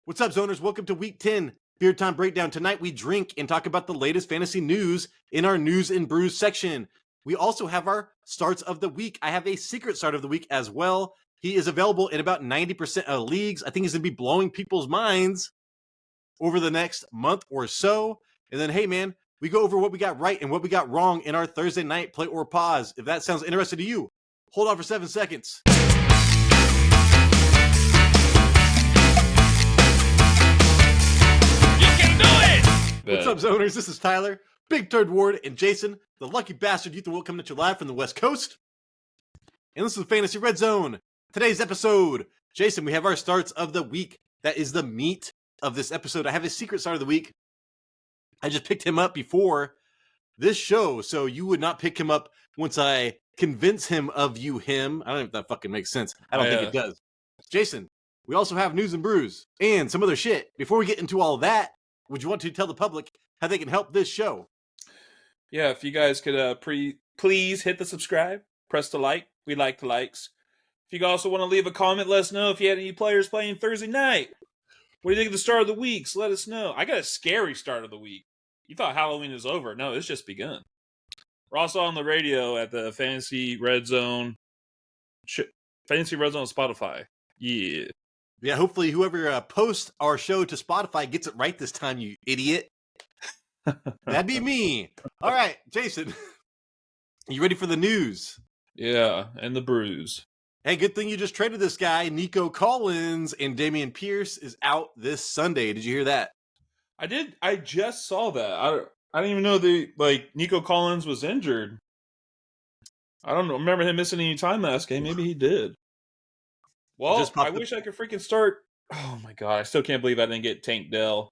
What's up, zoners? Welcome to Week 10 Beer Time Breakdown. Tonight we drink and talk about the latest fantasy news in our News and Brews section. We also have our starts of the week. I have a secret start of the week as well. He is available in about 90% of leagues. I think he's going to be blowing people's minds over the next month or so. And then, hey, man, we go over what we got right and what we got wrong in our Thursday night play or pause. If that sounds interesting to you, hold on for 7 seconds. What's up, zoners? This is Tyler, Big Turd Ward, and Jason, the lucky bastard youth will coming at you live from the West Coast. And this is Fantasy Red Zone. Today's episode, Jason, we have our starts of the week. That is the meat of this episode. I have a secret start of the week. I just picked him up before this show, so you would not pick him up once I convince him of him. I don't know if that fucking makes sense. I don't think it does. Jason, we also have News and Brews and some other shit. Before we get into all that, would you want to tell the public how they can help this show? Yeah, if you guys could please hit the subscribe, press the like. We like the likes. If you also want to leave a comment, let us know if you had any players playing Thursday night. What do you think of the start of the week? So let us know. I got a scary start of the week. You thought Halloween is over. No, it's just begun. We're also on the radio at the Fantasy Red Zone. Fantasy Red Zone on Spotify. Yeah. Yeah, hopefully whoever posts our show to Spotify gets it right this time, you idiot. That'd be me. All right, Jason, you ready for the news? Yeah, and the brews. Hey, good thing you just traded this guy. Nico Collins and Dameon Pierce is out this Sunday. Did you hear that? I did. I just saw that. I didn't even know Nico Collins was injured. I don't remember him missing any time last game. Maybe he did. Well, I wish I could freaking start. Oh my god, I still can't believe I didn't get Tank Dell.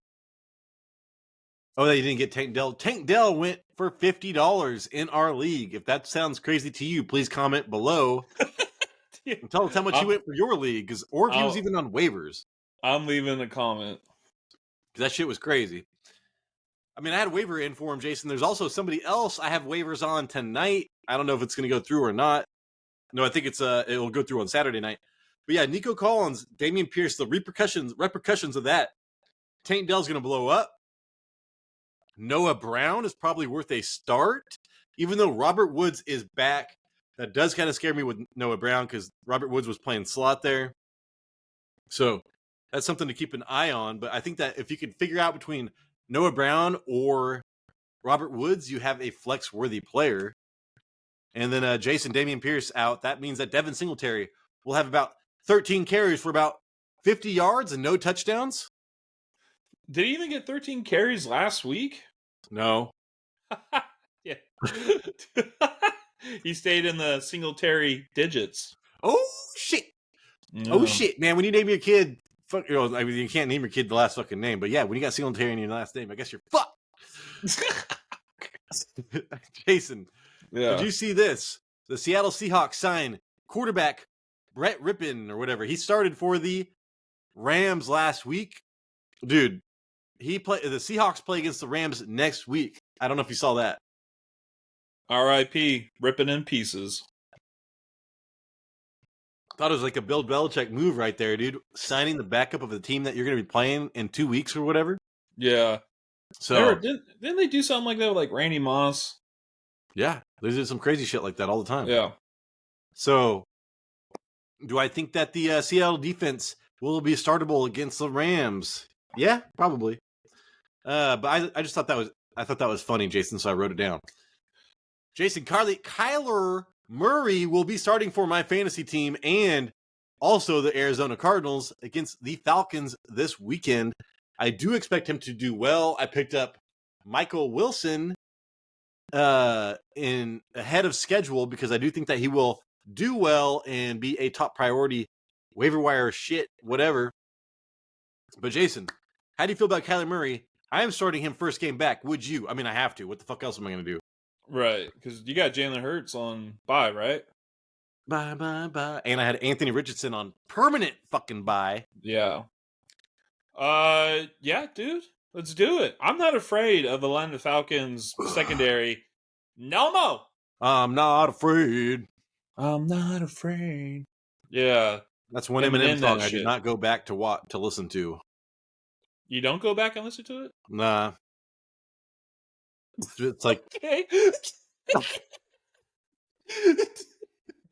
Oh, you didn't get Tank Dell. Tank Dell went for $50 in our league. If that sounds crazy to you, please comment below. And tell us how much you went for your league, or if he was even on waivers. I'm leaving a comment. Because that shit was crazy. I mean, I had a waiver in for him, Jason. There's also somebody else I have waivers on tonight. I don't know if it's going to go through or not. No, I think it'll go through on Saturday night. But yeah, Nico Collins, Dameon Pierce, the repercussions of that. Tank Dell's going to blow up. Noah Brown is probably worth a start. Even though Robert Woods is back, that does kind of scare me with Noah Brown because Robert Woods was playing slot there. So that's something to keep an eye on. But I think that if you could figure out between Noah Brown or Robert Woods, you have a flex-worthy player. And then Jason, Dameon Pierce out. That means that Devin Singletary will have about 13 carries for about 50 yards and no touchdowns. Did he even get 13 carries last week? No. Yeah. He stayed in the Singletary digits. Oh, shit. No. Oh, shit, man. When you name your kid, you can't name your kid the last fucking name. But yeah, when you got Singletary in your last name, I guess you're fucked. Jason, did you see this? The Seattle Seahawks sign quarterback Brett Rippon or whatever. He started for the Rams last week. Dude, the Seahawks play against the Rams next week. I don't know if you saw that. R.I.P. Ripping in pieces. Thought it was like a Bill Belichick move right there, dude. Signing the backup of the team that you're going to be playing in 2 weeks or whatever. Yeah. So didn't they do something like that with like Randy Moss? Yeah, they do some crazy shit like that all the time. Yeah. So, do I think that the Seattle defense will be startable against the Rams? Yeah, probably. But I just thought that was funny, Jason. So I wrote it down. Jason, Kyler Murray will be starting for my fantasy team and also the Arizona Cardinals against the Falcons this weekend. I do expect him to do well. I picked up Michael Wilson in ahead of schedule because I do think that he will do well and be a top priority waiver wire shit, whatever. But Jason, how do you feel about Kyler Murray? I am starting him first game back. Would you? I mean, I have to. What the fuck else am I going to do? Right, because you got Jalen Hurts on bye, right? Bye. And I had Anthony Richardson on permanent fucking bye. Yeah. Yeah, dude. Let's do it. I'm not afraid of Atlanta Falcons secondary. No more. I'm not afraid. I'm not afraid. Yeah. That's one Eminem song I did not go back to listen to. You don't go back and listen to it? Nah. It's like Okay.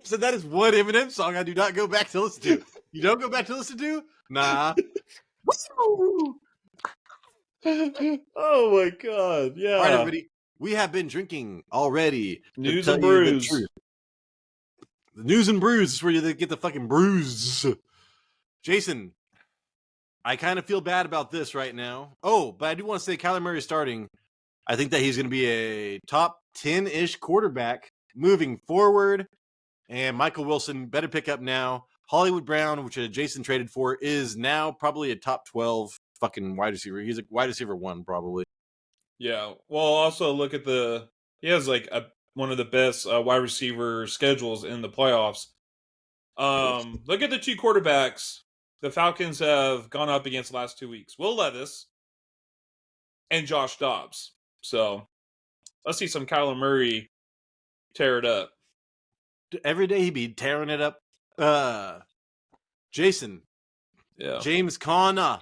so that is one Eminem song I do not go back to listen to. You don't go back to listen to? Nah. Oh my god! Yeah. All right, everybody. We have been drinking already. News to and tell you the brews. truth. The news and brews is where you get the fucking brews. Jason, I kind of feel bad about this right now. Oh, but I do want to say Kyler Murray is starting. I think that he's going to be a top 10-ish quarterback moving forward. And Michael Wilson better pick up now. Hollywood Brown, which Jason traded for, is now probably a top 12 fucking wide receiver. He's a wide receiver 1 probably. Yeah. Well, also look at he has like one of the best wide receiver schedules in the playoffs. Look at the two quarterbacks the Falcons have gone up against the last 2 weeks: Will Levis and Josh Dobbs. So let's see some Kyler Murray tear it up. Every day he'd be tearing it up. Jason. Yeah. James Conner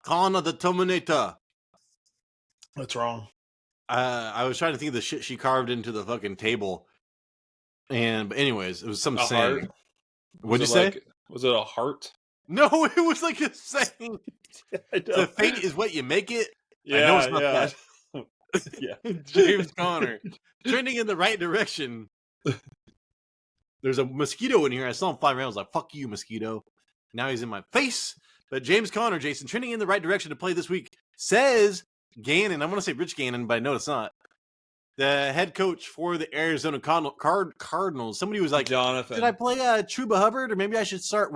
the Terminator. What's wrong? I was trying to think of the shit she carved into the fucking table. But anyways, it was some saying. Heart? What'd you say? Was it a heart? No, it was like a saying. The fate is what you make it. Yeah, I know it's not that. Yeah. James Conner. Trending in the right direction. There's a mosquito in here. I saw him flying around. I was like, fuck you, mosquito. Now he's in my face. But James Conner, Jason, trending in the right direction to play this week, says Gannon. I want to say Rich Gannon, but I know it's not. The head coach for the Arizona Cardinals. Somebody was like, Jonathan. Did I play Chuba Hubbard? Or maybe I should start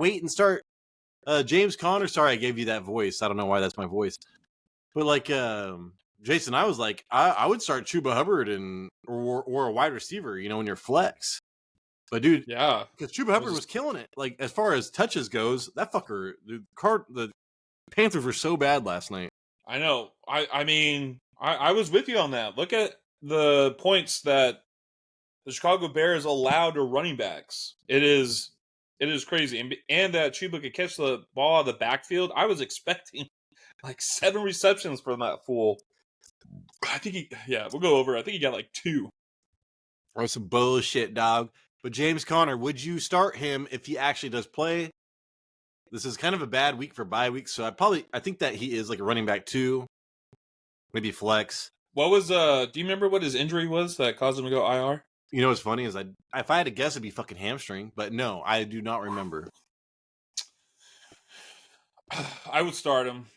James Conner. Sorry, I gave you that voice. I don't know why that's my voice. But like Jason, I was like, I would start Chuba Hubbard or a wide receiver, in your flex. But dude, yeah, because Chuba Hubbard was killing it. Like as far as touches goes, that fucker, the Panthers were so bad last night. I know. I mean, I was with you on that. Look at the points that the Chicago Bears allowed to running backs. It is crazy, and that Chuba could catch the ball out of the backfield. I was expecting like 7 receptions from that fool. I think we'll go over. I think he got like 2. Or some bullshit, dog. But James Conner, would you start him if he actually does play? This is kind of a bad week for bye weeks, so I think that he is like a running back 2, maybe flex. What was do you remember what his injury was that caused him to go IR? You know what's funny is if I had to guess, it'd be fucking hamstring, but no, I do not remember. I would start him.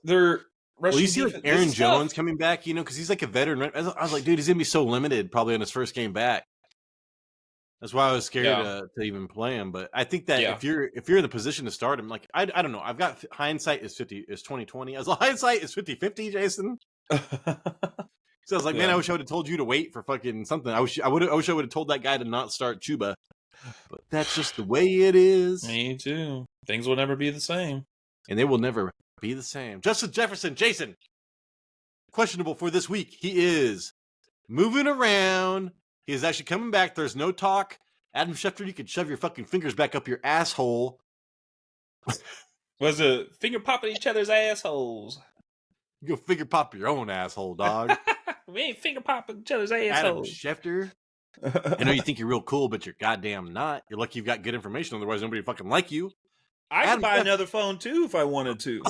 They're well, you see like Aaron Jones coming back, because he's like a veteran. I was like, dude, he's gonna be so limited probably on his first game back. That's why I was scared to even play him. But I think that if you're in the position to start him, like I don't know, I've got hindsight is 2020. As hindsight is 50-50, Jason. So I was like, man, I wish I would have told you to wait for fucking something. I wish I would have told that guy to not start Chuba. But that's just the way it is. Me too. Things will never be the same. And they will never be the same. Justin Jefferson, Jason, questionable for this week. He is moving around. He is actually coming back. There's no talk. Adam Schefter, you could shove your fucking fingers back up your asshole. Was it finger popping each other's assholes? You go finger pop your own asshole, dog. We ain't finger popping each other's assholes. Adam Schefter. I know you think you're real cool, but you're goddamn not. You're lucky you've got good information. Otherwise, nobody would fucking like you. I could buy another phone, too, if I wanted to.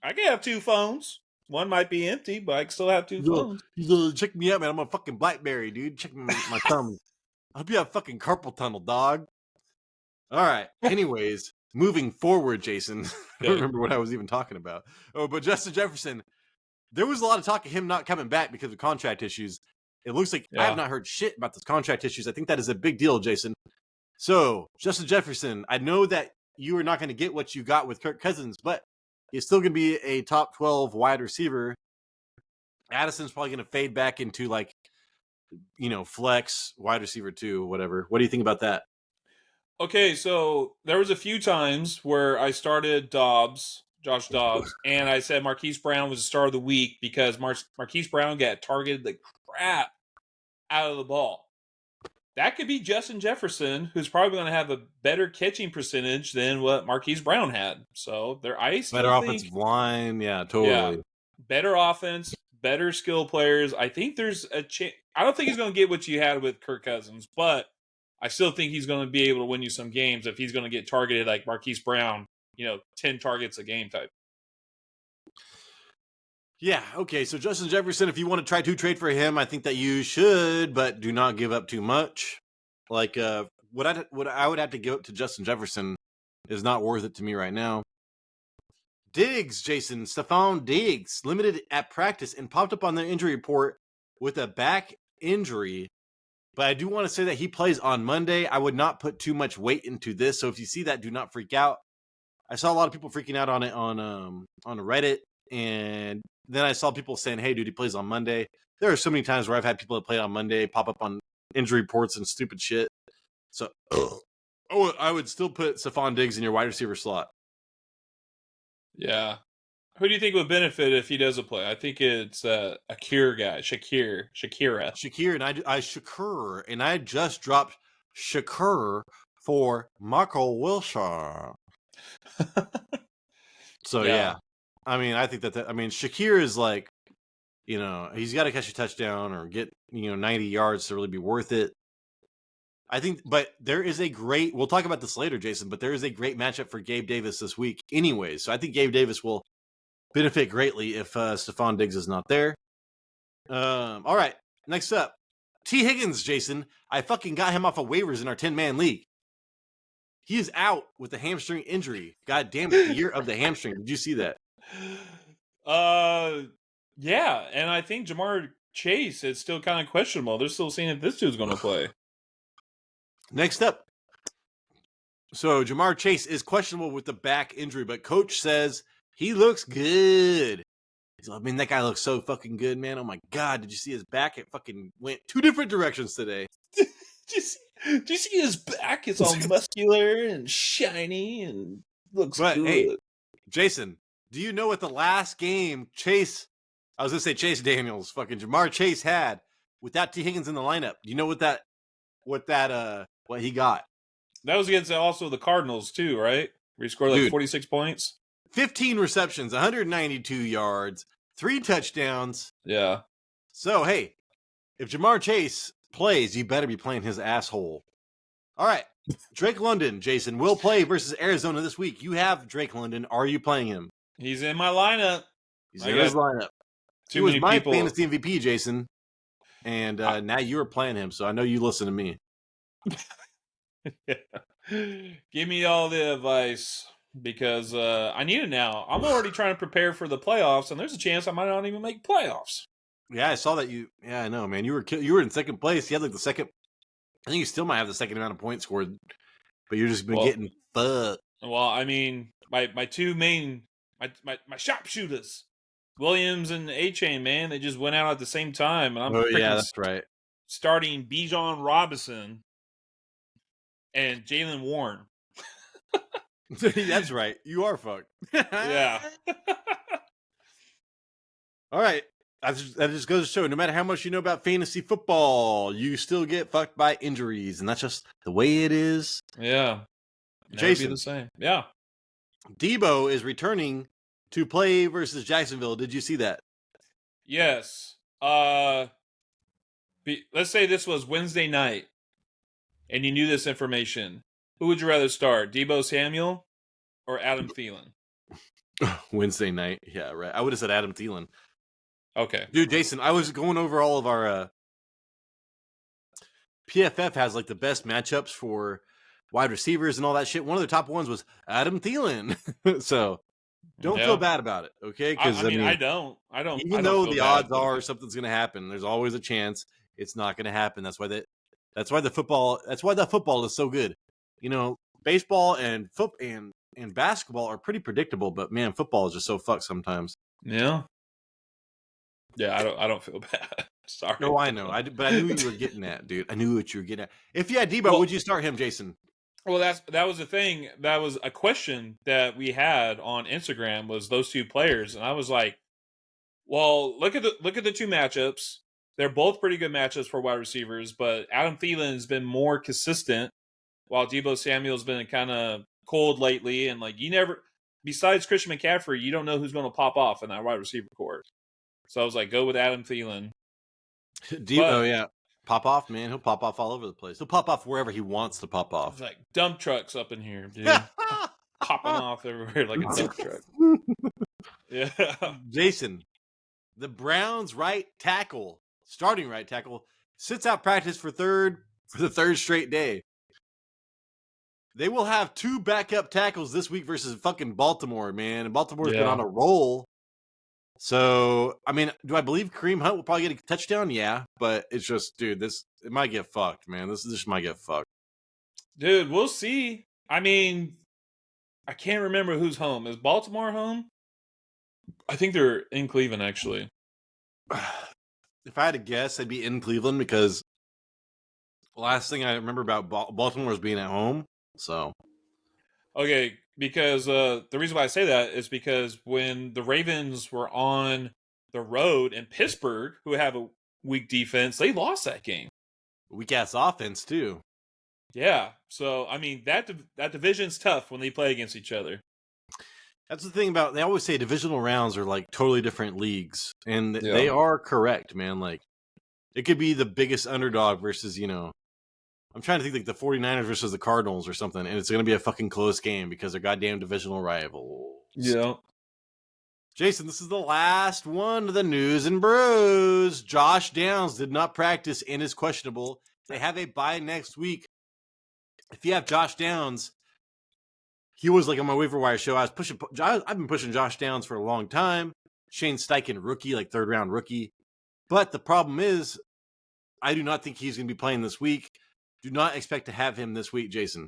I could have 2 phones. One might be empty, but I can still have 2 phones. Check me out, man. I'm a fucking BlackBerry, dude. Check my thumb. I hope you have fucking carpal tunnel, dog. All right. Anyways, moving forward, Jason. I don't remember what I was even talking about. Oh, but Justin Jefferson, there was a lot of talk of him not coming back because of contract issues. It looks like I have not heard shit about those contract issues. I think that is a big deal, Jason. So, Justin Jefferson, I know that you are not going to get what you got with Kirk Cousins, but he's still going to be a top 12 wide receiver. Addison's probably going to fade back into flex, wide receiver 2, whatever. What do you think about that? Okay, so there was a few times where I started Josh Dobbs, and I said Marquise Brown was the star of the week because Marquise Brown got targeted the crap out of the ball. that could be Justin Jefferson, who's probably going to have a better catching percentage than what Marquise Brown had. So I Better still think, offensive line. Yeah, yeah, totally. better offense, better skill players. I think there's a chance. I don't think he's going to get what you had with Kirk Cousins, but I still think he's going to be able to win you some games if he's going to get targeted like Marquise Brown, 10 targets a game type. Yeah, okay. So Justin Jefferson, if you want to try to trade for him, I think that you should, but do not give up too much. Like what I would have to give up to Justin Jefferson is not worth it to me right now. Diggs, Jason, Stephon Diggs, limited at practice and popped up on the injury report with a back injury. But I do want to say that he plays on Monday. I would not put too much weight into this. So if you see that, do not freak out. I saw a lot of people freaking out on it on Reddit, and then I saw people saying, "Hey, dude, he plays on Monday." There are so many times where I've had people that play on Monday pop up on injury reports and stupid shit. So, I would still put Stephon Diggs in your wide receiver slot. Yeah. Who do you think would benefit if he doesn't play? I think it's a Shakira guy, Shakira. Shakur, and I just dropped Shakur for Marco Wilshire. So yeah. I mean, I think Shakir is like, he's got to catch a touchdown or get 90 yards to really be worth it. I think, but there is we'll talk about this later, Jason, but there is a great matchup for Gabe Davis this week anyways. So I think Gabe Davis will benefit greatly if Stephon Diggs is not there. All right, next up, T. Higgins, Jason. I fucking got him off of waivers in our 10-man league. He is out with a hamstring injury. God damn it, the year of the hamstring. Did you see that? Yeah, and I think Jamar Chase is still kind of questionable. They're still seeing if this dude's going to play. Next up, so Jamar Chase is questionable with the back injury, but coach says he looks good. He's like, man, that guy looks so fucking good, man. Oh my God, did you see his back? It fucking went 2 different directions today. Do you see his back? It's all muscular and shiny and looks good. Hey, Jason, do you know what the last game I was going to say Chase Daniels, fucking Jamar Chase had without T. Higgins in the lineup? Do you know what he got? That was against also the Cardinals too, right? Where he scored like 46 points. 15 receptions, 192 yards, 3 touchdowns. Yeah. So, hey, if Jamar Chase plays, you better be playing his asshole. All right. Drake London, Jason, will play versus Arizona this week. You have Drake London. Are you playing him? He's in my lineup. He's in his lineup. He was my fantasy MVP, Jason. And now you are playing him, so I know you listen to me. Give me all the advice because I need it now. I'm already trying to prepare for the playoffs, and there's a chance I might not even make playoffs. Yeah, I saw that Yeah, I know, man. You were in second place. You had like the second. I think you still might have the second amount of points scored, but you're just been getting fucked. Well, I mean, my two main my sharpshooters, Williams and A-Chain, man, they just went out at the same time, and I'm that's right. Starting Bijan Robinson and Jalen Warren. That's right. You are fucked. Yeah. All right. That just goes to show, no matter how much you know about fantasy football, you still get fucked by injuries, and that's just the way it is. Yeah. Jason, be the same. Yeah. Debo is returning to play versus Jacksonville. Did you see that? Yes. Let's say this was Wednesday night, and you knew this information. Who would you rather start, Debo Samuel or Adam Thielen? Wednesday night. Yeah, right. I would have said Adam Thielen. Okay. Dude, Jason, I was going over all of our PFF has like the best matchups for wide receivers and all that shit. One of the top ones was Adam Thielen. So don't feel bad about it, okay? Because I mean, I don't. Even though the odds are something's going to happen, there's always a chance it's not going to happen. That's why the football is so good. Baseball and basketball are pretty predictable, but man, football is just so fucked sometimes. Yeah. Yeah, I don't feel bad. Sorry. No, I know. But I knew you were getting at, dude. I knew what you were getting at. If you had Debo, would you start him, Jason? Well, that was the thing. That was a question that we had on Instagram, was those two players, and I was like, well, look at the two matchups. They're both pretty good matchups for wide receivers, but Adam Thielen has been more consistent, while Deebo Samuel's been kind of cold lately. And like, you never, besides Christian McCaffrey, you don't know who's going to pop off in that wide receiver core. So I was like, go with Adam Thielen. Oh yeah, pop off, man. He'll pop off all over the place. He'll pop off wherever he wants to pop off. It's like dump trucks up in here, dude. Popping off everywhere like a dump truck. Yeah. Jason, the Browns' starting right tackle, sits out practice for the third straight day. They will have 2 backup tackles this week versus fucking Baltimore, man. And Baltimore's been on a roll. So, I mean, do I believe Kareem Hunt will probably get a touchdown? Yeah, but it's just, dude, it might get fucked, man. This might get fucked. Dude, we'll see. I mean, I can't remember who's home. Is Baltimore home? I think they're in Cleveland, actually. If I had to guess, I'd be in Cleveland because the last thing I remember about Baltimore was being at home. So, okay, because the reason why I say that is because when the Ravens were on the road in Pittsburgh, who have a weak defense, they lost that game. Weak ass offense too. Yeah, so I mean that division's tough when they play against each other. That's the thing about, they always say divisional rounds are like totally different leagues, and they are correct, man. Like, it could be the biggest underdog versus, I'm trying to think like the 49ers versus the Cardinals or something, and it's going to be a fucking close game because they're goddamn divisional rivals. Yeah. Jason, this is the last one of the news and brews. Josh Downs did not practice and is questionable. They have a bye next week. If you have Josh Downs, he was like on my waiver wire show. I've been pushing Josh Downs for a long time. Shane Steichen, rookie, like 3rd round rookie. But the problem is, I do not think he's going to be playing this week. Do not expect to have him this week, Jason.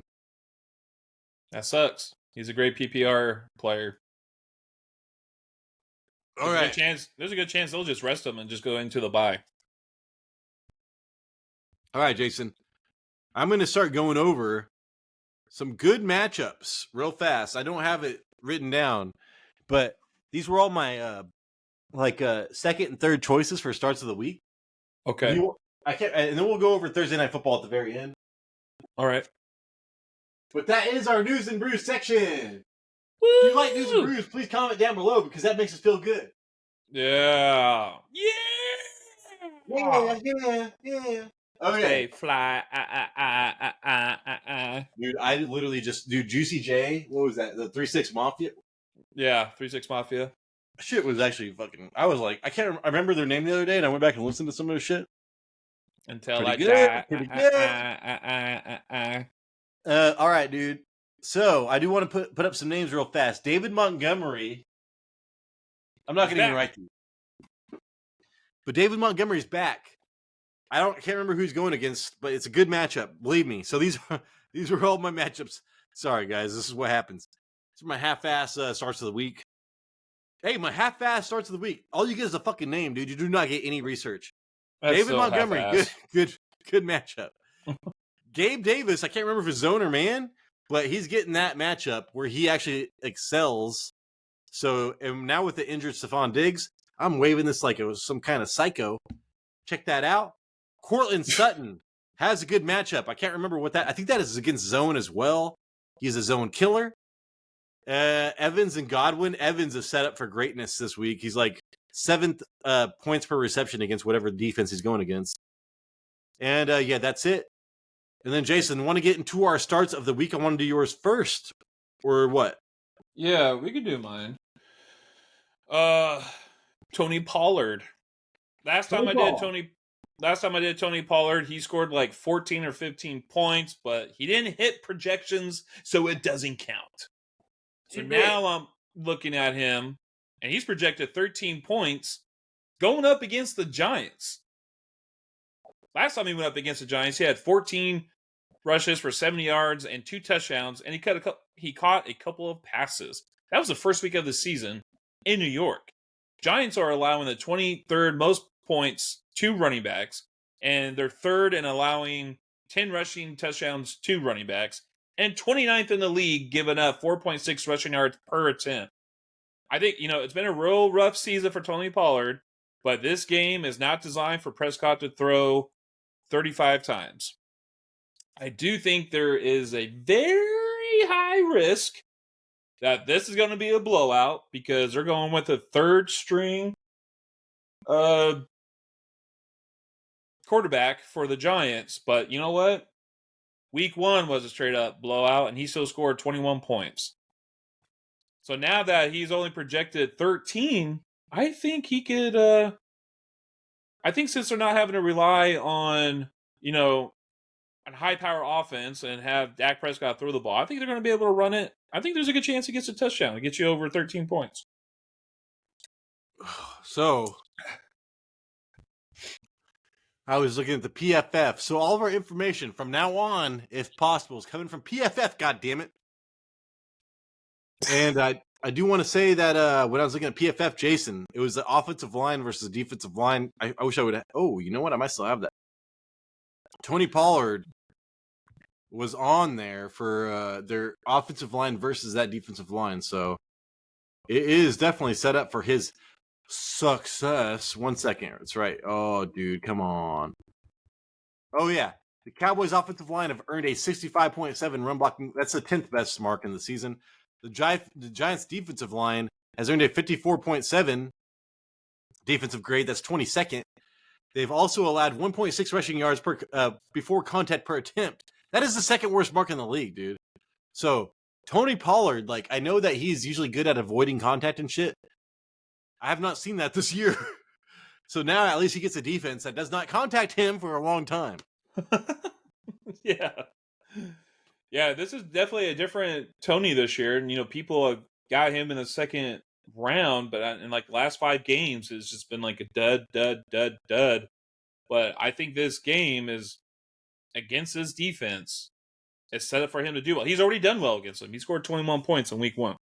That sucks. He's a great PPR player. All right. There's a good chance they'll just rest him and just go into the bye. All right, Jason. I'm going to start going over some good matchups real fast. I don't have it written down, but these were all my second and third choices for starts of the week. Okay. And then we'll go over Thursday Night Football at the very end. All right. But that is our News and Brews section. Woo! If you like News and Brews, please comment down below because that makes us feel good. Yeah. Yeah. Okay. Stay fly. Dude, I literally just Juicy J. What was that? The 3-6 Mafia? Yeah, 3-6 Mafia. Shit was actually fucking. I was like, I remember their name the other day, and I went back and listened to some of their shit. Until pretty I good, die. Pretty good. All right, dude. So I do want to put up some names real fast. David Montgomery. I'm not going to even write these. But David Montgomery's back. Can't remember who he's going against, but it's a good matchup. Believe me. So these were all my matchups. Sorry, guys. This is what happens. These are my half-ass starts of the week. Hey, my half-ass starts of the week. All you get is a fucking name, dude. You do not get any research. That's David Montgomery, good matchup. Gabe Davis, I can't remember if it's zone or man, but he's getting that matchup where he actually excels. So, and now with the injured Stephon Diggs, I'm waving this like it was some kind of psycho. Check that out. Cortland Sutton has a good matchup. I can't remember what that. I think that is against zone as well. He's a zone killer. Evans and Godwin. Evans is set up for greatness this week. He's like 7th points per reception against whatever defense he's going against. And yeah, that's it. And then Jason, want to get into our starts of the week? I want to do yours first, or what? Yeah, we could do mine. Tony Pollard. Last time I did Tony Pollard, he scored like 14 or 15 points, but he didn't hit projections, so it doesn't count. So now I'm looking at him, and he's projected 13 points going up against the Giants. Last time he went up against the Giants, he had 14 rushes for 70 yards and 2 touchdowns, and he caught a couple of passes. That was the first week of the season in New York. Giants are allowing the 23rd most points to running backs, and they're 3rd in allowing 10 rushing touchdowns to running backs, and 29th in the league, giving up 4.6 rushing yards per attempt. I think, it's been a real rough season for Tony Pollard, But this game is not designed for Prescott to throw 35 times. I do think there is a very high risk that this is going to be a blowout because they're going with a third string quarterback for the Giants. But you know what? Week 1 was a straight up blowout, and he still scored 21 points. So now that he's only projected 13, I think he could. I think since they're not having to rely on, a high power offense and have Dak Prescott throw the ball, I think they're going to be able to run it. I think there's a good chance he gets a touchdown and gets you over 13 points. So I was looking at the PFF. So all of our information from now on, if possible, is coming from PFF. God damn it! And I do want to say that when I was looking at PFF, Jason, it was the offensive line versus defensive line. I wish I would have. Oh, you know what? I might still have that. Tony Pollard was on there for their offensive line versus that defensive line. So it is definitely set up for his success. 1 second. That's right. Oh, dude, come on. Oh, yeah. The Cowboys' offensive line have earned a 65.7 run blocking. That's the 10th best mark in the season. The Giants' defensive line has earned a 54.7 defensive grade. That's 22nd. They've also allowed 1.6 rushing yards per before contact per attempt. That is the second worst mark in the league, dude. So Tony Pollard, I know that he's usually good at avoiding contact and shit. I have not seen that this year. So now at least he gets a defense that does not contact him for a long time. Yeah. Yeah, this is definitely a different Tony this year. And, people have got him in the second round, but in last 5 games, it's just been like a dud, dud, dud, dud. But I think this game is against his defense. It's set up for him to do well. He's already done well against them. He scored 21 points in week 1.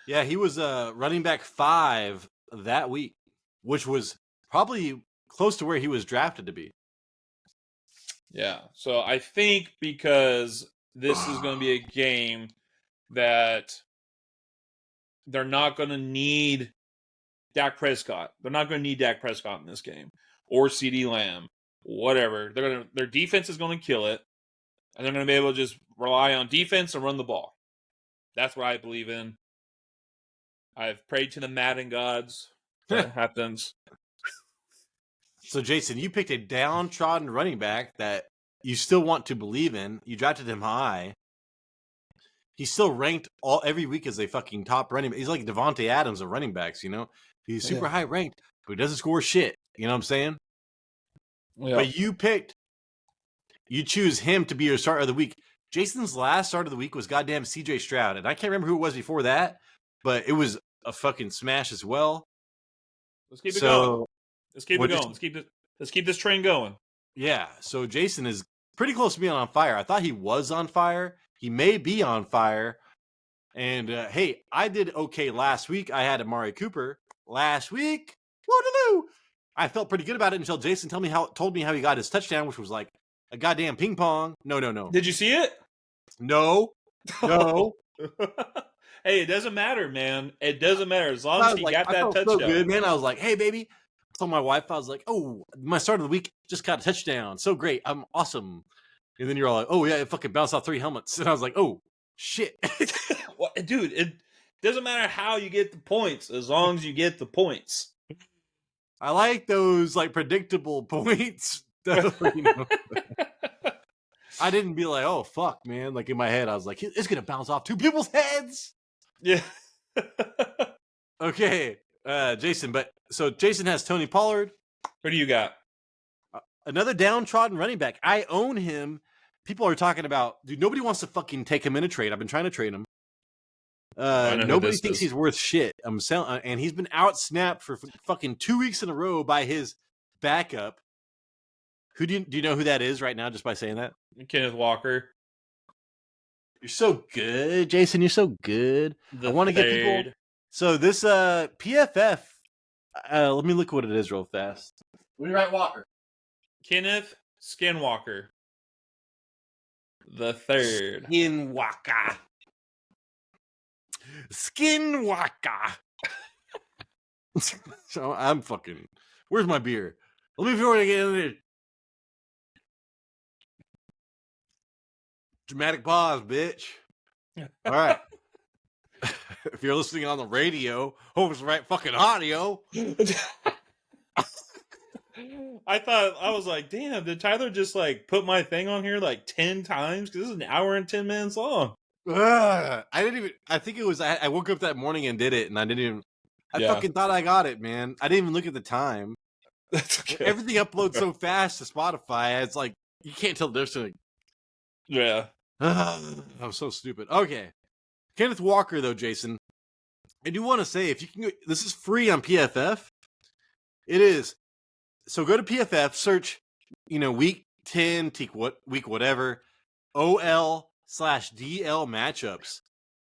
Yeah, he was running back 5 that week, which was probably close to where he was drafted to be. Yeah, so I think because this is going to be a game that they're not going to need Dak Prescott. They're not going to need Dak Prescott in this game or CeeDee Lamb, whatever. Their defense is going to kill it, and they're going to be able to just rely on defense and run the ball. That's what I believe in. I've prayed to the Madden gods. That happens. So, Jason, you picked a downtrodden running back that you still want to believe in. You drafted him high. He's still ranked every week as a fucking top running back. He's like Devontae Adams of running backs, He's super high ranked, but he doesn't score shit. You know what I'm saying? Yeah. But you choose him to be your start of the week. Jason's last start of the week was goddamn CJ Stroud, and I can't remember who it was before that, but it was a fucking smash as well. Let's keep it going. Let's keep it going. Let's keep this train going. Yeah. So Jason is pretty close to being on fire. I thought he was on fire. He may be on fire. And hey, I did okay last week. I had Amari Cooper last week. Woo-doo-doo! I felt pretty good about it until Jason told me how he got his touchdown, which was like a goddamn ping pong. No. Did you see it? No. Hey, it doesn't matter, man. It doesn't matter as long as he got that touchdown. So good, man. I was like, hey, baby. I told my wife, I was like, oh, my start of the week just got a touchdown. So great. I'm awesome. And then you're all like, oh, yeah, it fucking bounced off 3 helmets. And I was like, oh, shit. Well, dude, it doesn't matter how you get the points as long as you get the points. I like those predictable points. I didn't be like, oh, fuck, man. In my head, I was like, it's going to bounce off 2 people's heads. Yeah. Okay, Jason. So Jason has Tony Pollard. Who do you got? Another downtrodden running back. I own him. People are talking about, dude, nobody wants to fucking take him in a trade. I've been trying to trade him. Nobody thinks he's worth shit. I'm selling, and he's been outsnapped for fucking 2 weeks in a row by his backup. Who do you know who that is right now? Just by saying that, Kenneth Walker. You're so good, Jason. You're so good. I want to get people. So this PFF. Let me look what it is real fast. What do you write, Walker? Kenneth Skinwalker. The third. Skinwalker. So I'm fucking. Where's my beer? Let me figure out get in there. Dramatic pause, bitch. All right. If you're listening on the radio, hope it's the right fucking audio. I was like, damn, did Tyler just like put my thing on here like 10 times? Because this is an hour and 10 minutes long. I didn't even. I think it was. I woke up that morning and did it, and I didn't even. I fucking thought I got it, man. I didn't even look at the time. That's okay. Everything uploads so fast to Spotify. It's like you can't tell the difference. Yeah. I'm so stupid. Okay, Kenneth Walker though, Jason. I do want to say if you can, this is free on PFF. It is. So go to PFF, search, week 10, week whatever, OL/DL matchups.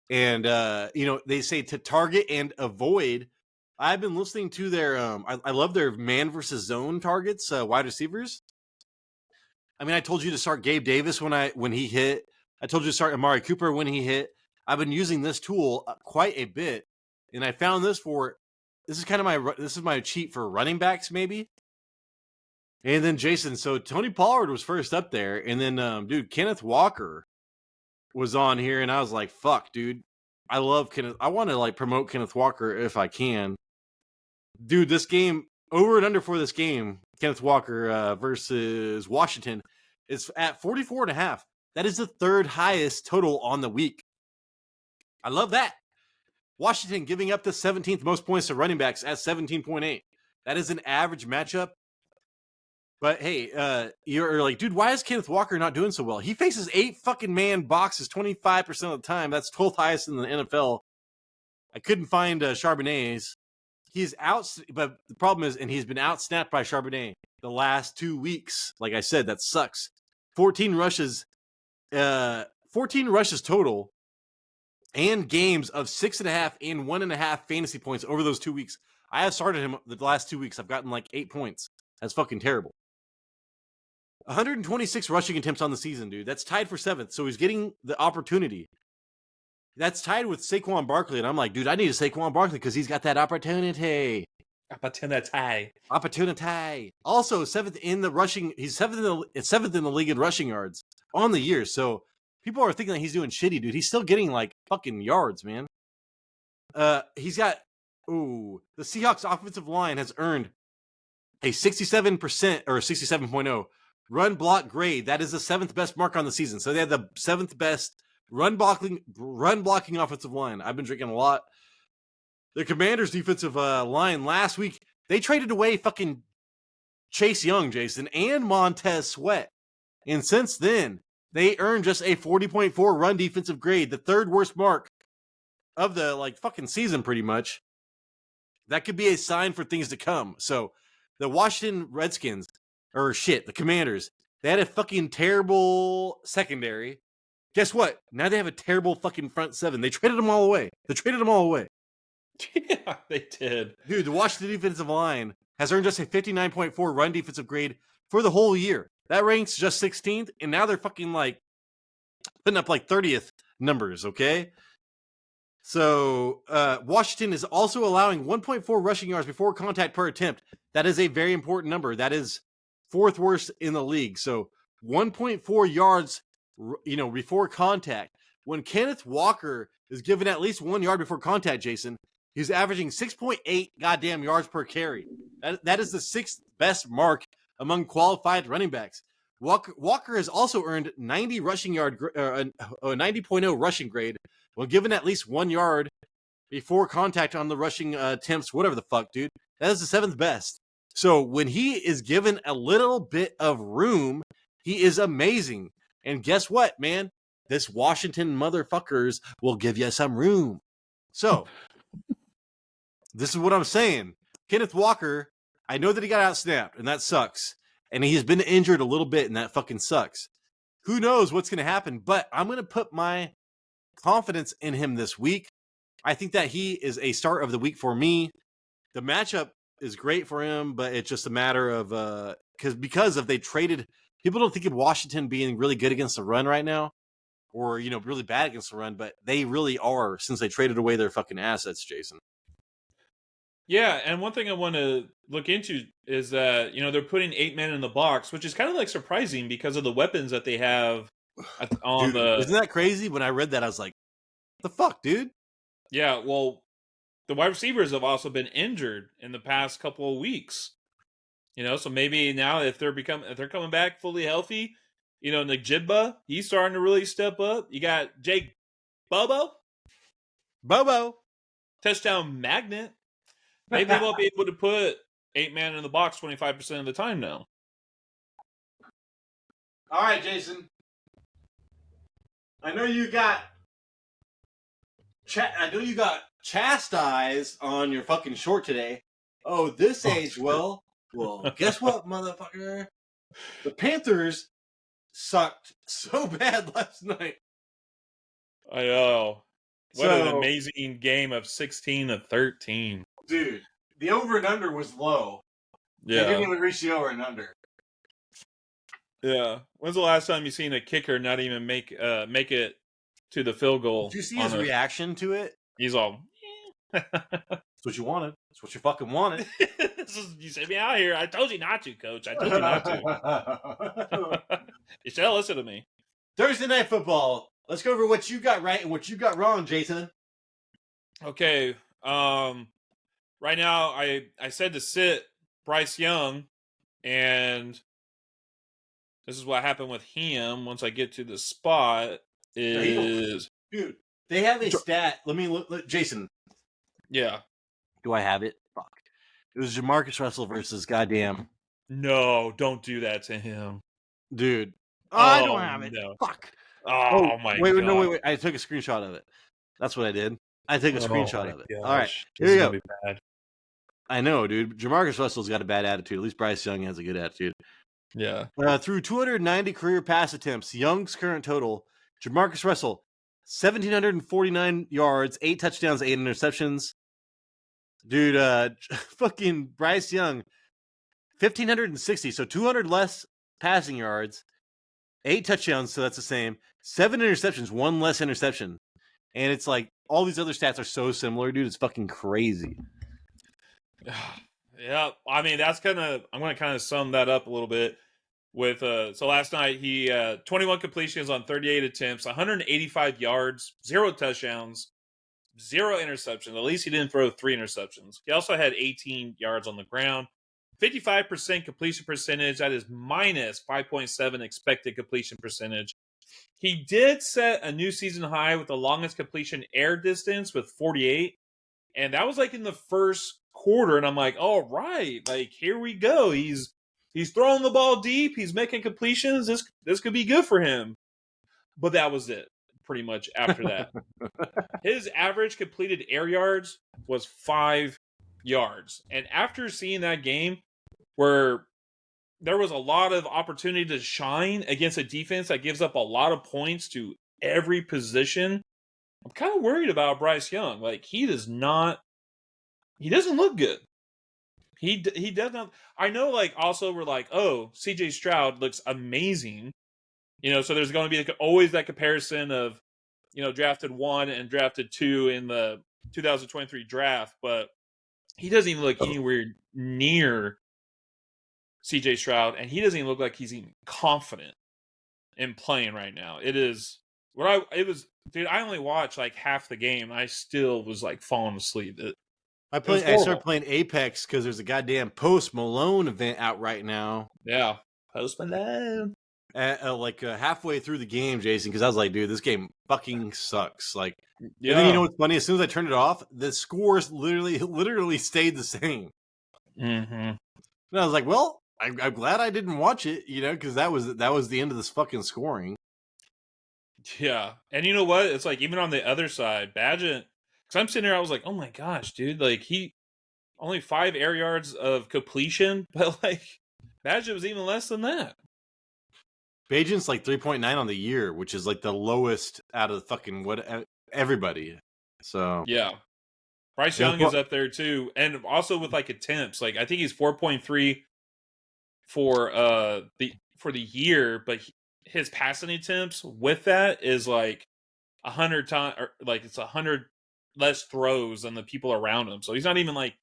And, they say to target and avoid. I've been listening to their, I love their man versus zone targets, wide receivers. I mean, I told you to start Gabe Davis when he hit. I told you to start Amari Cooper when he hit. I've been using this tool quite a bit. And I found this is my cheat for running backs, maybe. And then Jason, so Tony Pollard was first up there, and then Kenneth Walker was on here, and I was like, fuck, dude. I love Kenneth. I want to like promote Kenneth Walker if I can. Dude, this game, over and under for this game, Kenneth Walker versus Washington, is at 44.5. That is the third highest total on the week. I love that. Washington giving up the 17th most points to running backs at 17.8. That is an average matchup. But hey, you're like, dude, why is Kenneth Walker not doing so well? He faces 8 fucking man boxes 25% of the time. That's 12th highest in the NFL. I couldn't find Charbonnet's. He's out, but the problem is, and he's been outsnapped by Charbonnet the last 2 weeks. Like I said, that sucks. 14 rushes total, and games of 6.5 and 1.5 fantasy points over those 2 weeks. I have started him the last 2 weeks. I've gotten like 8 points. That's fucking terrible. 126 rushing attempts on the season, dude. That's tied for 7th. So he's getting the opportunity. That's tied with Saquon Barkley. And I'm like, dude, I need a Saquon Barkley because he's got that opportunity. Opportunity. Also, 7th in the rushing. He's 7th in the league in rushing yards on the year. So people are thinking that he's doing shitty, dude. He's still getting like fucking yards, man. He's got, the Seahawks offensive line has earned a 67% or 67.0 run block grade. That is the 7th best mark on the season. So they had the 7th best run blocking offensive line. I've been drinking a lot. The Commanders' defensive line last week, they traded away fucking Chase Young, Jason, and Montez Sweat. And since then, they earned just a 40.4 run defensive grade, the 3rd worst mark of the like fucking season pretty much. That could be a sign for things to come. So the Washington Redskins, the Commanders, they had a fucking terrible secondary. Guess what? Now they have a terrible fucking front 7. They traded them all away. Yeah, they did. Dude, the Washington defensive line has earned just a 59.4 run defensive grade for the whole year. That ranks just 16th, and now they're fucking like putting up like 30th numbers, okay? So Washington is also allowing 1.4 rushing yards before contact per attempt. That is a very important number. That is 4th worst in the league. So 1.4 yards, before contact. When Kenneth Walker is given at least 1 yard before contact, Jason, he's averaging 6.8 goddamn yards per carry. That is the 6th best mark among qualified running backs. Walker has also earned 90.0 rushing grade when given at least 1 yard before contact on the rushing attempts, whatever the fuck, dude. That is the 7th best. So when he is given a little bit of room, he is amazing. And guess what, man? This Washington motherfuckers will give you some room. So this is what I'm saying. Kenneth Walker, I know that he got outsnapped, and that sucks. And he's been injured a little bit, and that fucking sucks. Who knows what's going to happen? But I'm going to put my confidence in him this week. I think that he is a start of the week for me. The matchup is great for him, but it's just a matter of because they traded. People don't think of Washington being really good against the run right now, or really bad against the run, but they really are since they traded away their fucking assets, Jason. Yeah, and one thing I want to look into is that they're putting 8 men in the box, which is kind of like surprising because of the weapons that they have on Dude, the. isn't that crazy? When I read that, I was like, "The fuck, dude." Yeah, well, the wide receivers have also been injured in the past couple of weeks. So maybe now if they're coming back fully healthy, Najibba, he's starting to really step up. You got Jake Bobo, Bobo. touchdown magnet. Maybe they won't be able to put 8 man in the box 25% of the time now. All right, Jason. I know you got chastised on your fucking short today. Oh, this aged well. Well, guess what, motherfucker? The Panthers sucked so bad last night. I know. What an So, amazing game of 16-13. dude, the over and under was low. They didn't Yeah. even reach the over and under. Yeah. When's the last time you seen a kicker not even make it to the field goal? Did you see his reaction to it? He's all. That's what you wanted. That's what you fucking wanted. You sent me out here. I told you not to, Coach. I told you not to. You should listen to me. Thursday Night Football. Let's go over what you got right and what you got wrong, Jason. Okay. Right now, I said to sit Bryce Young, and this is what happened with him. Once I get to the spot, is dude, they have a stat. Let me look, Jason. Yeah. Do I have it? Fuck. It was Jamarcus Russell versus goddamn. No, don't do that to him, dude. I don't have it. No. Fuck. Oh my god. Wait. I took a screenshot of it. That's what I did. I took a screenshot of it. Gosh. All right, here you go. Bad. I know, dude. Jamarcus Russell's got a bad attitude. At least Bryce Young has a good attitude. Yeah. Through 290 career pass attempts, Young's current total, Jamarcus Russell, 1,749 yards, 8 touchdowns, 8 interceptions. Dude, fucking Bryce Young, 1,560, so 200 less passing yards, 8 touchdowns, so that's the same. 7 interceptions, 1 less interception. And it's like, all these other stats are so similar, dude. It's fucking crazy. Yeah, I mean, I'm going to kind of sum that up a little bit with, so last night he, 21 completions on 38 attempts, 185 yards, 0 touchdowns, 0 interceptions. At least he didn't throw 3 interceptions. He also had 18 yards on the ground, 55% completion percentage. That is minus 5.7 expected completion percentage. He did set a new season high with the longest completion air distance with 48. And that was like in the first quarter. And I'm like, all right, like here we go. He's throwing the ball deep. He's making completions. This could be good for him. But that was it pretty much after that. His average completed air yards was 5 yards. And after seeing that game where there was a lot of opportunity to shine against a defense that gives up a lot of points to every position, I'm kind of worried about Bryce Young. Like, he doesn't look good. He does not. I know, like, also we're like, oh, CJ Stroud looks amazing. So there's going to be always that comparison of, drafted 1 and drafted 2 in the 2023 draft, but he doesn't even look anywhere near CJ Stroud, and he doesn't even look like he's even confident in playing right now. Dude, I only watched like half the game. I still was like falling asleep. I started playing Apex because there's a goddamn Post Malone event out right now. Yeah, Post Malone. Halfway through the game, Jason, because I was like, dude, this game fucking sucks. Like, yeah. And then you know what's funny? As soon as I turned it off, the scores literally stayed the same. Mm-hmm. And I was like, well, I'm glad I didn't watch it, because that was the end of this fucking scoring. Yeah, and you know what? It's like even on the other side, Badgett. Because I'm sitting there, I was like, oh my gosh, dude! Like he only 5 air yards of completion, but like Badgett was even less than that. Bajan's like 3.9 on the year, which is like the lowest out of fucking everybody. So yeah, Bryce Young is up there too, and also with like attempts. Like I think he's 4.3 for the year, but his passing attempts with that is like 100 times, or like it's 100 less throws than the people around him. So he's not even like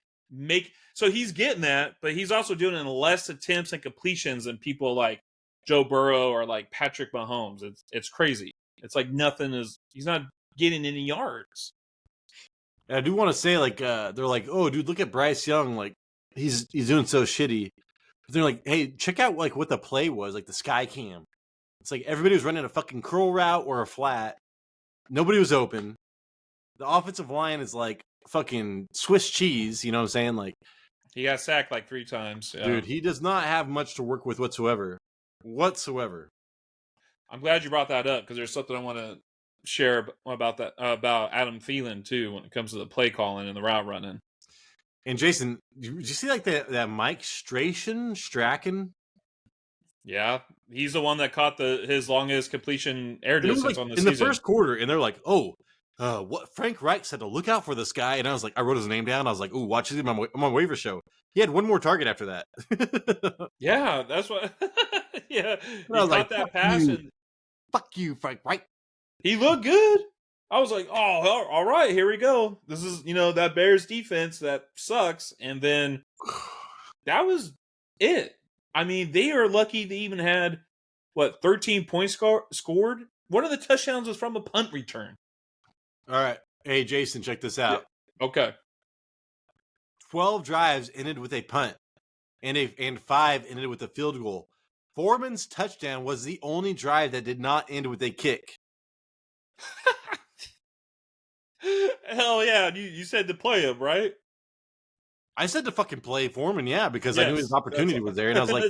So he's getting that, but he's also doing it in less attempts and completions than people like Joe Burrow or like Patrick Mahomes. It's crazy. It's like he's not getting any yards. And I do want to say, like, they're like, oh, dude, look at Bryce Young. Like, he's doing so shitty. But they're like, hey, check out like what the play was, like the sky cam. It's like everybody was running a fucking curl route or a flat. Nobody was open. The offensive line is like fucking Swiss cheese. You know what I'm saying? Like, He got sacked like 3 times. Yeah. dude, he does not have much to work with whatsoever. I'm glad you brought that up because there's something I want to share about about Adam Thielen too when it comes to the play calling and the route running. And Jason, did you see like that Mike Strachan? Yeah, he's the one that caught his longest completion air distance like, on the in season. The first quarter, and they're like, "Oh, what Frank Reich said to look out for this guy," and I was like, I wrote his name down. I was like, "Ooh, watch him on waiver show." He had one more target after that. Yeah, that's what. Yeah, he caught like, that pass and fuck you, Frank Reich. He looked good. I was like, oh, all right, here we go. This is that Bears defense that sucks, and then that was it. I mean, they are lucky they even had 13 points scored. One of the touchdowns was from a punt return. All right, hey Jason, check this out. Yeah. Okay, 12 drives ended with a punt, and 5 ended with a field goal. Foreman's touchdown was the only drive that did not end with a kick. Hell yeah! You said to play him, right? I said to fucking play Foreman, yeah, because I knew his opportunity was there, and I was like,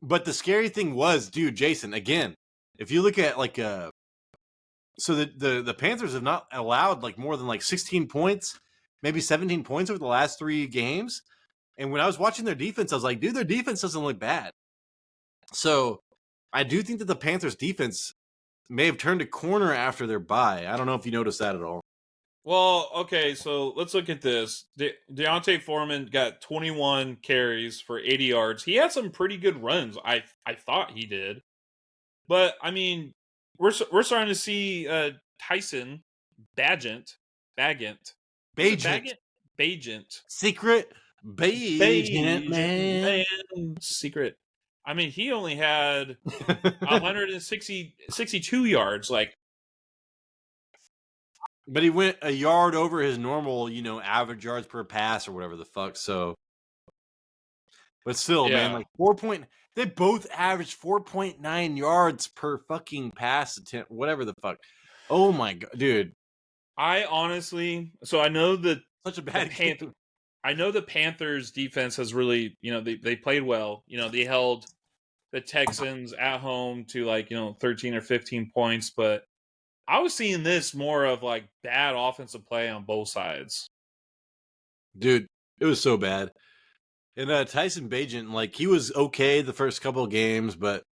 but the scary thing was, dude, Jason, again, if you look at like so the Panthers have not allowed like more than like 16 points, maybe 17 points over the last 3 games. And when I was watching their defense, I was like, dude, their defense doesn't look bad. So I do think that the Panthers defense may have turned a corner after their bye. I don't know if you noticed that at all. Well, okay, so let's look at this. Deontay Foreman got 21 carries for 80 yards. He had some pretty good runs. I thought he did. But, I mean, we're starting to see Tyson Bagent. Secret Bagent, man. Secret. I mean, he only had 162 yards. Like, but he went a yard over his normal, average yards per pass or whatever the fuck. So, but still, man, like they both averaged 4.9 yards per fucking pass attempt, whatever the fuck. Oh my god, dude. I honestly, so I know that such a bad game. I know the Panthers defense has really, they played well. They held the Texans at home to 13 or 15 points, but I was seeing this more of like bad offensive play on both sides. Dude, it was so bad. And Tyson Bagent, like, he was okay the first couple of games, but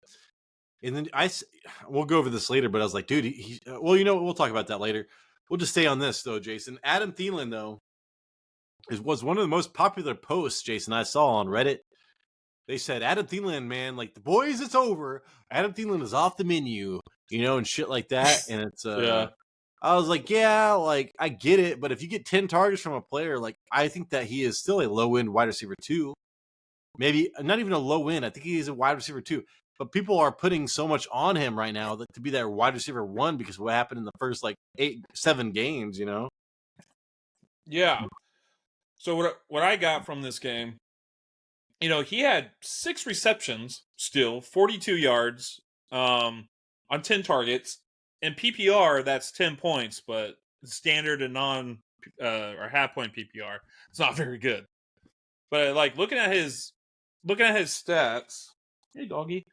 and then we'll go over this later, but I was like, dude, well, we'll talk about that later. We'll just stay on this though, Jason. Adam Thielen though was one of the most popular posts, Jason, I saw on Reddit. They said, Adam Thielen, man, like, the boys, it's over. Adam Thielen is off the menu, and shit like that. And it's, yeah. I was like, yeah, like, I get it. But if you get 10 targets from a player, like, I think that he is still a low-end wide receiver 2. Maybe not even a low end. I think he's a wide receiver 2. But people are putting so much on him right now to be that wide receiver 1 because of what happened in the first, 7 games, Yeah. So what I got from this game, he had 6 receptions still, 42 yards on 10 targets. In PPR, that's 10 points, but standard and non or half point PPR, it's not very good. But looking at his stats, hey doggy,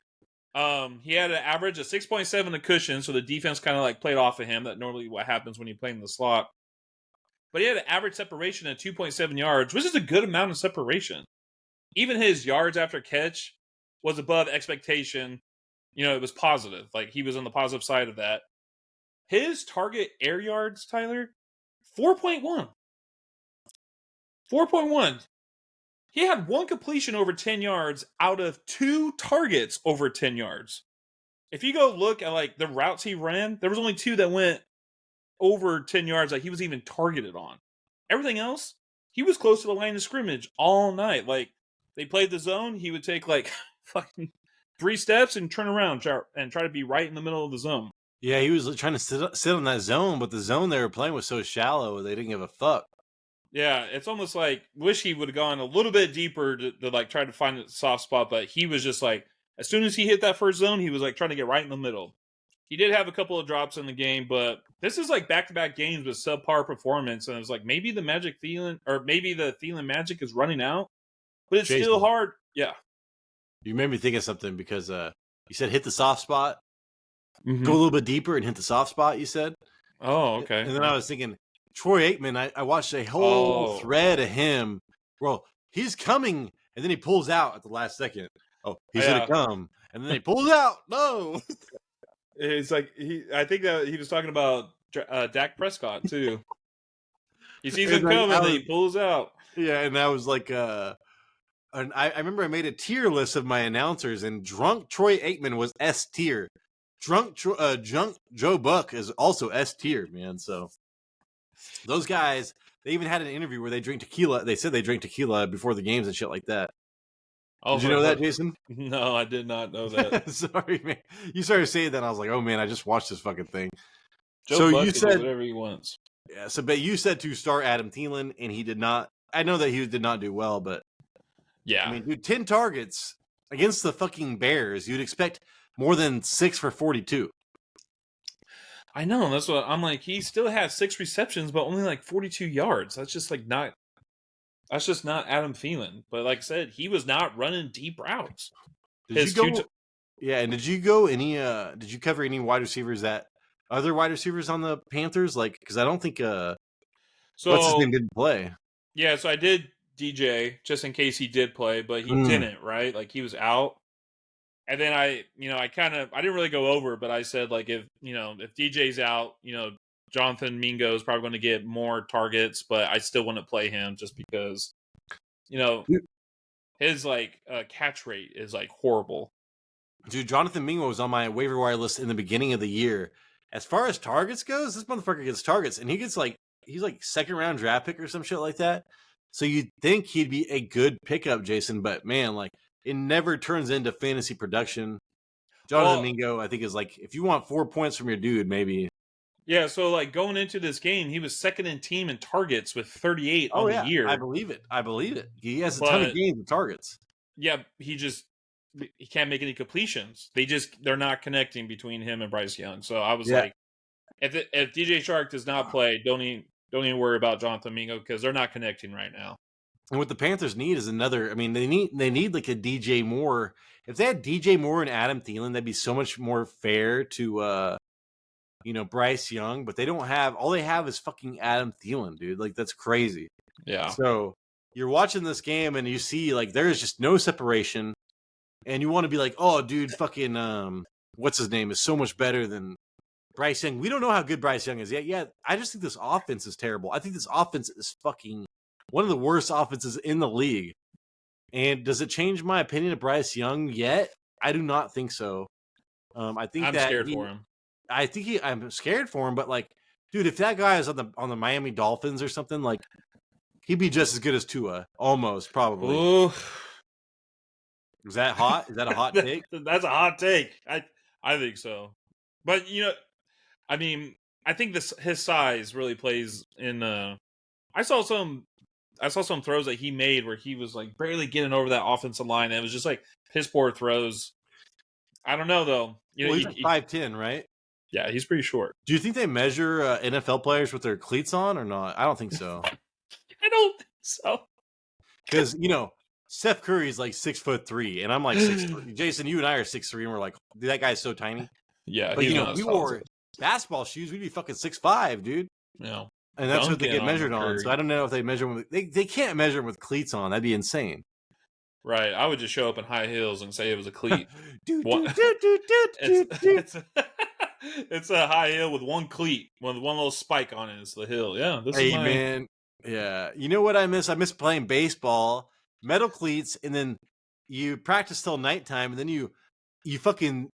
he had an average of 6.7 a cushion, so the defense kind of played off of him. That normally what happens when you play in the slot. But he had an average separation of 2.7 yards, which is a good amount of separation. Even his yards after catch was above expectation. It was positive. He was on the positive side of that. His target air yards, Tyler, 4.1. 4.1. He had 1 completion over 10 yards out of 2 targets over 10 yards. If you go look at the routes he ran, there was only 2 that went over 10 yards he was even targeted on. Everything else, he was close to the line of scrimmage all night. Like they played the zone, he would take like fucking 3 steps and turn around and try to be right in the middle of the zone. Yeah, he was trying to sit on that zone, but the zone they were playing was so shallow they didn't give a fuck. Yeah, it's almost like wish he would have gone a little bit deeper to like try to find a soft spot, but he was just like as soon as he hit that first zone, he was like trying to get right in the middle. He did have a couple of drops in the game, but this is like back-to-back games with subpar performance, and it's like maybe the magic Thielen or maybe the Thielen magic is running out, but it's Jason, still hard. Yeah, you made me think of something because you said hit the soft spot, mm-hmm. go a little bit deeper and hit the soft spot. You said, oh, okay. And then I was thinking Troy Aikman. I watched a whole thread of him. Well, he's coming, and then he pulls out at the last second. Oh, he's gonna come, and then he pulls out. No. It's like I think that he was talking about Dak Prescott too. He sees him coming, and he pulls out. Yeah, and that was like, and I remember I made a tier list of my announcers, and drunk Troy Aikman was S tier. Drunk Joe Buck is also S tier, man. So those guys, they even had an interview where they drink tequila. They said they drink tequila before the games and shit like that. Oh, did you know that, Jason? No, I did not know that. Sorry, man. You started saying that, and I was like, "Oh man, I just watched this fucking thing." Joe Buck can do whatever he wants. Yeah. So, but you said to start Adam Thielen, and he did not. I know that he did not do well, but yeah, I mean, dude, 10 targets against the fucking Bears. You'd expect more than 6 for 42. I know. That's what I'm like. He still has 6 receptions, but only like 42 yards. That's just like not. That's just not Adam Thielen. But like I said, he was not running deep routes. Did you go? Yeah, and did you go any? Did you cover any wide receivers that other wide receivers on the Panthers? Like, because I don't think so what's his name didn't play. Yeah, so I did DJ just in case he did play, but he didn't. Right, like he was out. And then I didn't really go over, but I said like if DJ's out, Jonathan Mingo is probably going to get more targets, but I still wouldn't play him just because, his like catch rate is like horrible. Dude, Jonathan Mingo was on my waiver wire list in the beginning of the year. As far as targets goes, this motherfucker gets targets, and he's like 2nd round draft pick or some shit like that. So you'd think he'd be a good pickup, Jason, but man, like it never turns into fantasy production. Jonathan Mingo, I think, is like if you want 4 points from your dude, maybe. Yeah, so like going into this game, he was 2nd in team in targets with 38 on the year. I believe it. He has a ton of games with targets. Yeah, he can't make any completions. They're not connecting between him and Bryce Young. So I was like, if DJ Shark does not play, don't even worry about Jonathan Mingo because they're not connecting right now. And what the Panthers need is another. I mean, they need like a DJ Moore. If they had DJ Moore and Adam Thielen, that'd be so much more fair to Bryce Young. But they don't have. All they have is fucking Adam Thielen, dude. Like that's crazy. Yeah. So you're watching this game and you see like there is just no separation, and you want to be like, oh, dude, fucking what's his name is so much better than Bryce Young. We don't know how good Bryce Young is yet. Yeah, I just think this offense is terrible. I think this offense is fucking one of the worst offenses in the league. And does it change my opinion of Bryce Young yet? I do not think so. I think I'm scared for him. I'm scared for him, but like, dude, if that guy is on the Miami Dolphins or something, like, he'd be just as good as Tua, almost probably. Ooh. Is that hot? Is that a hot take? That's a hot take. I think so. But I mean, I think his size really plays in. I saw some throws that he made where he was like barely getting over that offensive line, and it was just like piss poor throws. I don't know though. He's like 5'10", right? Yeah, he's pretty short. Do you think they measure NFL players with their cleats on or not? I don't think so. I don't think so. Because Steph Curry's like 6'3", and I'm like 6'3". Jason, you and I are 6'3", and we're like, dude, that guy's so tiny. Yeah, but we wore basketball shoes, we'd be fucking 6'5", dude. Yeah, and that's what they get measured on. So I don't know if they measure them. They can't measure them with cleats on. That'd be insane. Right, I would just show up in high heels and say it was a cleat. It's a high heel with one cleat, with one little spike on it. It's the heel. Yeah, man. Yeah, you know what I miss? I miss playing baseball, metal cleats, and then you practice till nighttime, and then you fucking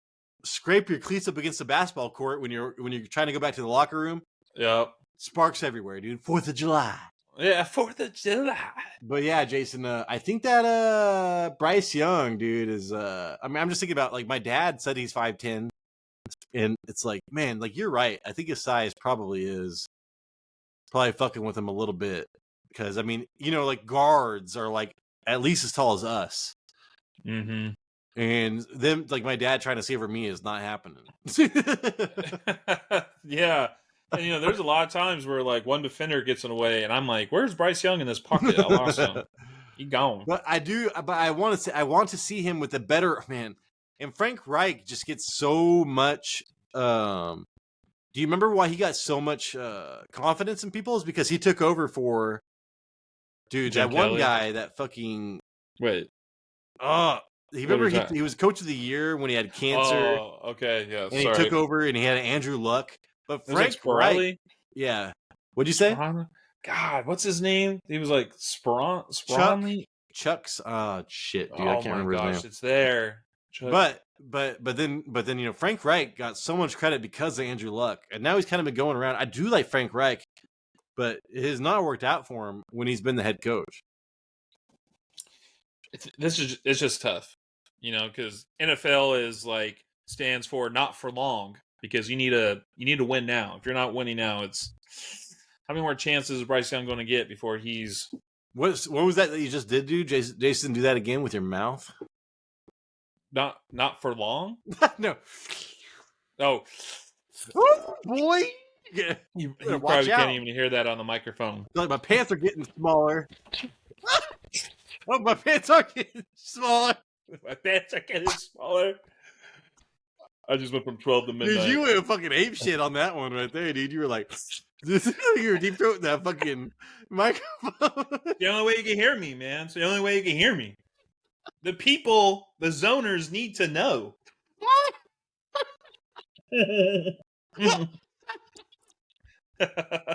scrape your cleats up against the basketball court when you're trying to go back to the locker room. Yep. Sparks everywhere, dude. 4th of July. Yeah, 4th of July. But yeah, Jason, I think that Bryce Young, dude, is I mean, I'm just thinking about like my dad said he's 5'10", and it's like, man, like you're right. I think his size is probably fucking with him a little bit. Because I mean, you know, like guards are like at least as tall as us. Mm-hmm. And them like my dad trying to save me is not happening. Yeah. And you know, there's a lot of times where like one defender gets in the way, and I'm like, "Where's Bryce Young in this pocket? I lost him. He gone." But I want to see him with a better man. And Frank Reich just gets so much. Do you remember why he got so much confidence in people? Is because he took over for dude Jim that one Kelly. guy that fucking Wait. he What are remember we talking- he was coach of the year when he had cancer. Oh, okay. Yeah. And he Sorry. took over and he had Andrew Luck. But It was like Frank Reich, Spirelli. yeah. What'd you say? God, what's his name? He was like Spronley. Chuck's shit, dude. I Oh can't my remember his gosh, name. it's there. But then you know Frank Reich got so much credit because of Andrew Luck, and now he's kind of been going around. I do like Frank Reich, but it has not worked out for him when he's been the head coach. It's just tough, you know, because NFL is like stands for not for long, because you need to win now. If you're not winning now, it's how many more chances is Bryce Young going to get before he's What was that you just did, dude? Jason, do that again with your mouth. not for long? No. Oh, Boy. Yeah. you Watch probably out. can't even hear that on the microphone. Like my pants are getting smaller. Oh, my pants are getting smaller. My pants are getting smaller. I just went from 12 to midnight. Dude, you went fucking ape shit on that one right there, dude. You were like, you were deep throating that fucking microphone. The only way you can hear me, man. It's the only way you can hear me. The people, the zoners, need to know.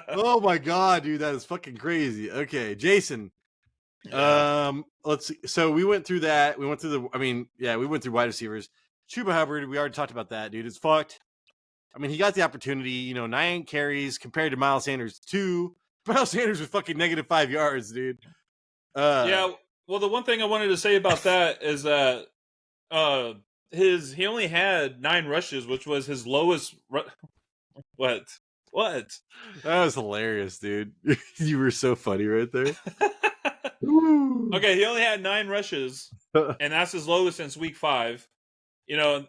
Oh my god, dude, that is fucking crazy. Okay, Jason. Let's see. So we went through that. We went through we went through wide receivers. Chuba Hubbard, we already talked about that, dude. It's fucked. I mean, he got the opportunity, you know, 9 carries compared to Miles Sanders 2. Miles Sanders was fucking -5 yards, dude. Yeah, well, the one thing I wanted to say about that is that he only had 9 rushes, which was his lowest. What? That was hilarious, dude. You were so funny right there. Okay, he only had 9 rushes, and that's his lowest since week 5. You know,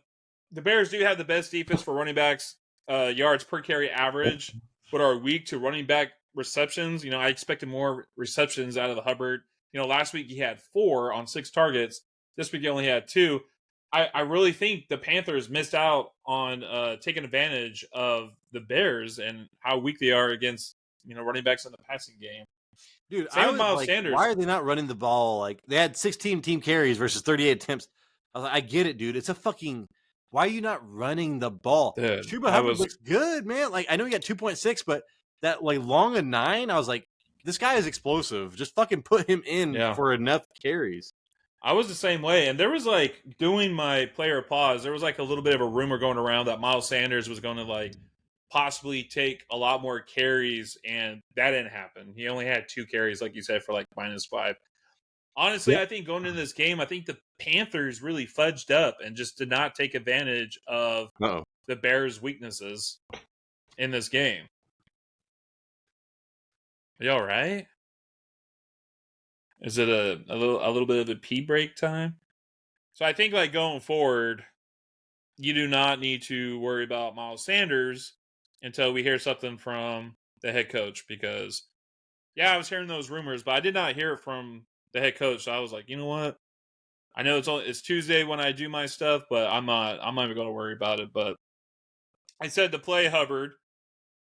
the Bears do have the best defense for running backs, yards per carry average, but are weak to running back receptions. You know, I expected more receptions out of the Hubbard. You know, last week he had 4 on 6 targets. This week he only had 2. I really think the Panthers missed out on taking advantage of the Bears and how weak they are against, you know, running backs in the passing game. Dude, Same I with was Miles like, Sanders. why are they not running the ball? Like, they had 16 team carries versus 38 attempts. I was like, I get it, dude. It's a fucking. Why are you not running the ball? Dude, Chuba Hubbard looks good, man. Like, I know he got 2.6, but that like long of 9, I was like, this guy is explosive. Just fucking put him in for enough carries. I was the same way. And there was like, doing my player pause, there was like a little bit of a rumor going around that Miles Sanders was going to like possibly take a lot more carries, and that didn't happen. He only had 2 carries, like you said, for like -5. Honestly, yeah. I think going into this game, I think the Panthers really fudged up and just did not take advantage of the Bears' weaknesses in this game. Are you all right? Is it a little bit of a pee break time? So I think like going forward, you do not need to worry about Miles Sanders until we hear something from the head coach, because I was hearing those rumors, but I did not hear it from the head coach. So I was like, you know what? I know it's Tuesday when I do my stuff, but I'm not even going to worry about it. But I said to play Hubbard,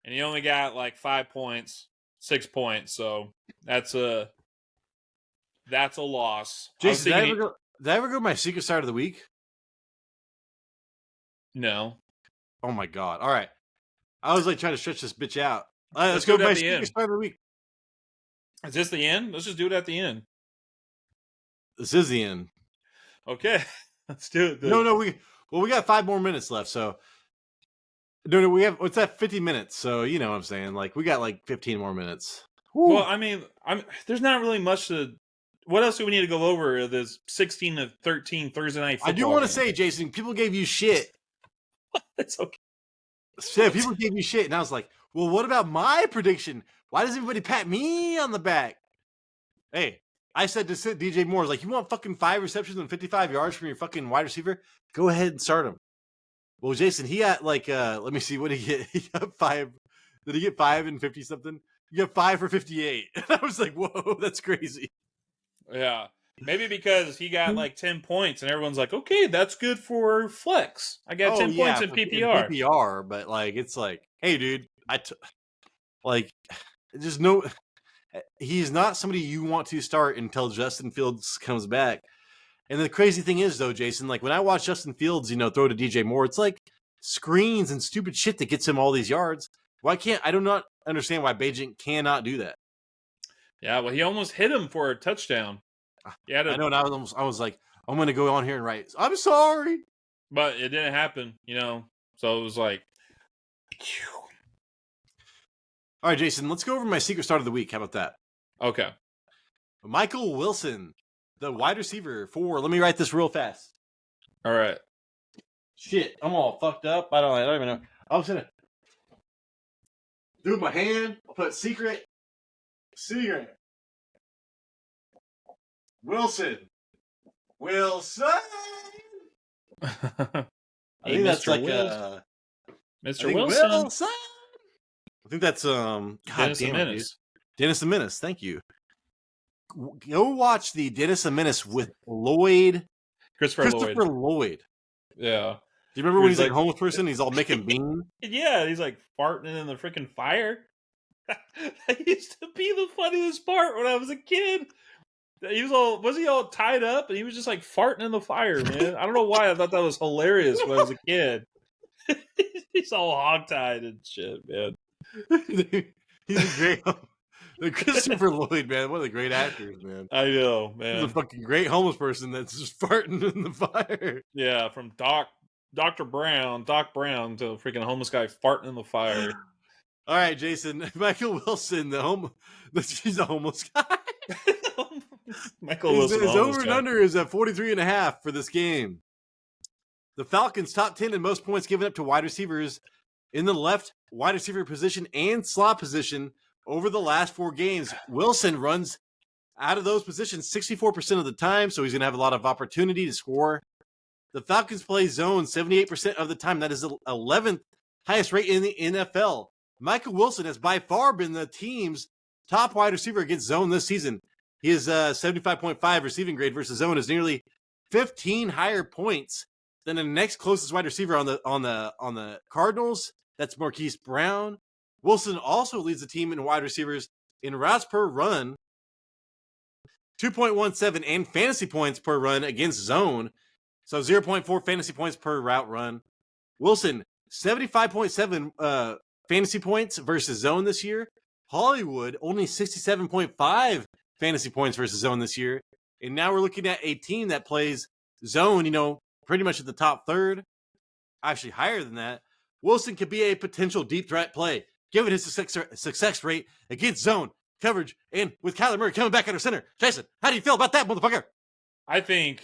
and he only got like 5 points, 6 points. So that's a loss. Jason, did I ever go my secret start of the week? No. Oh my god! All right, I was like trying to stretch this bitch out. Let's go my secret start of the week. Is this the end? Let's just do it at the end. This is the end. Okay, let's do it. No, we got 5 more minutes left. So no, we have what's that? 50 minutes. So you know what I'm saying. Like we got like 15 more minutes. Well, I mean, there's not really much to. What else do we need to go over this 16-13 Thursday night football? I do want to game? say, Jason, people gave you shit. It's okay. Yeah, people gave you shit, and I was like, well, what about my prediction? Why does everybody pat me on the back? Hey, I said to sit DJ Moore, like, you want fucking 5 receptions and 55 yards from your fucking wide receiver? Go ahead and start him. Well, Jason, he got like, let me see, what did he get? He got 5. Did he get 5 and 50 something? He got 5 for 58. And I was like, whoa, that's crazy. Yeah. Maybe because he got like 10 points and everyone's like, okay, that's good for flex. I got 10 points in PPR. In PPR, but like, it's like, hey, dude, like, just no, he's not somebody you want to start until Justin Fields comes back. And the crazy thing is, though, Jason, like when I watch Justin Fields, throw to DJ Moore, it's like screens and stupid shit that gets him all these yards. I do not understand why Bajent cannot do that. Yeah, well, he almost hit him for a touchdown. I know, and I was like, I'm going to go on here and write, I'm sorry. But it didn't happen, So it was like. All right, Jason, let's go over my secret start of the week. How about that? Okay. Michael Wilson, the wide receiver for, let me write this real fast. All right. Shit, I'm all fucked up. I don't even know. I was going to do it with my hand. I'll put secret. Wilson. I think that's Mr. like Mr. Wilson. I think that's Dennis the Menace. Dennis the Menace. Thank you. Go watch the Dennis the Menace with Lloyd. Christopher Lloyd. Yeah. Do you remember when he's like a homeless person? He's all making bean. Yeah, he's like farting in the freaking fire. That used to be the funniest part when I was a kid. Was he all tied up and he was just like farting in the fire, man. I don't know why I thought that was hilarious when I was a kid. He's all hogtied and shit, man. He's a great Christopher Lloyd, man. One of the great actors, man. I know, man. He's a fucking great homeless person that's just farting in the fire. Yeah, from Doc Brown to a freaking homeless guy farting in the fire. All right, Jason. Michael Wilson, he's a homeless guy. Michael Wilson. His over and under is at 43.5 for this game. The Falcons top 10 in most points given up to wide receivers in the left wide receiver position and slot position over the last 4 games. Wilson runs out of those positions 64% of the time, so he's going to have a lot of opportunity to score. The Falcons play zone 78% of the time. That is the 11th highest rate in the NFL. Michael Wilson has by far been the team's top wide receiver against zone this season. His 75.5 receiving grade versus zone is nearly 15 higher points than the next closest wide receiver on the Cardinals. That's Marquise Brown. Wilson also leads the team in wide receivers in routes per run, 2.17, and fantasy points per run against zone. So 0.4 fantasy points per route run. Wilson, 75.7 fantasy points versus zone this year. Hollywood, only 67.5 fantasy points versus zone this year. And now we're looking at a team that plays zone, pretty much at the top third. Actually higher than that. Wilson could be a potential deep threat play, given his success rate against zone coverage and with Kyler Murray coming back under center. Jason, how do you feel about that, motherfucker? I think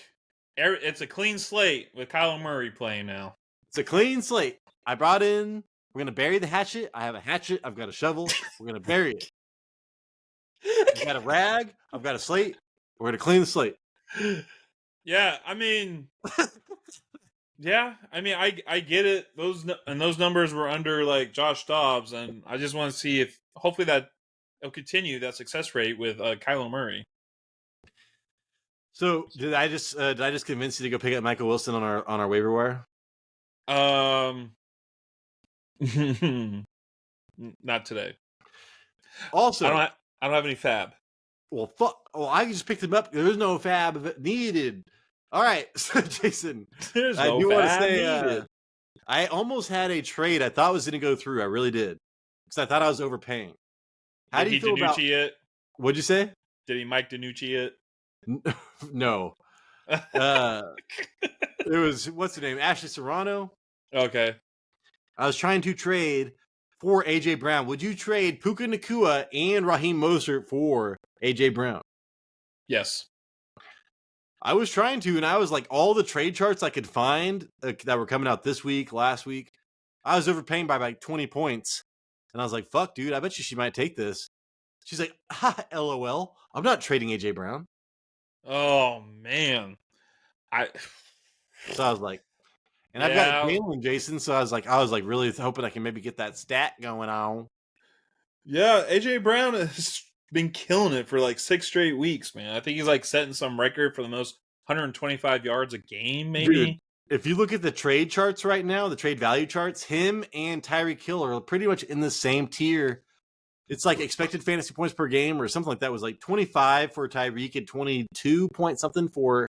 it's a clean slate with Kyler Murray playing now. It's a clean slate. I brought in, we're going to bury the hatchet. I have a hatchet. I've got a shovel. We're going to bury it. I've got a rag. I've got a slate. We're going to clean the slate. Yeah, I mean... I get it. Those numbers were under like Josh Dobbs, and I just want to see if hopefully that it'll continue that success rate with Kyler Murray. So did I just convince you to go pick up Michael Wilson on our waiver wire? Not today. Also, I don't have any fab. Well, fuck. Well, I just picked him up. There's no fab needed. All right, so Jason, I do want to say I almost had a trade I thought was going to go through. I really did, because I thought I was overpaying. How do you feel about it? What'd you say? Did he Mike DiNucci it? No. It was what's her name? Ashley Serrano. Okay. I was trying to trade for AJ Brown. Would you trade Puka Nacua and Raheem Mostert for AJ Brown? Yes. I was trying to, and I was like, all the trade charts I could find that were coming out this week, last week, I was overpaying by like 20 points. And I was like, fuck, dude, I bet you she might take this. She's like, ha, LOL. I'm not trading AJ Brown. Oh, man. So I was like, and I've got Jalen, Jason. So I was like really hoping I can maybe get that stat going on. Yeah, AJ Brown has been killing it for like 6 straight weeks, man. I think he's like setting some record for the most 125 yards a game, maybe. Dude, if you look at the trade charts right now, the trade value charts, him and Tyreek Hill are pretty much in the same tier. It's like expected fantasy points per game or something like that was like 25 for Tyreek and 22 point something for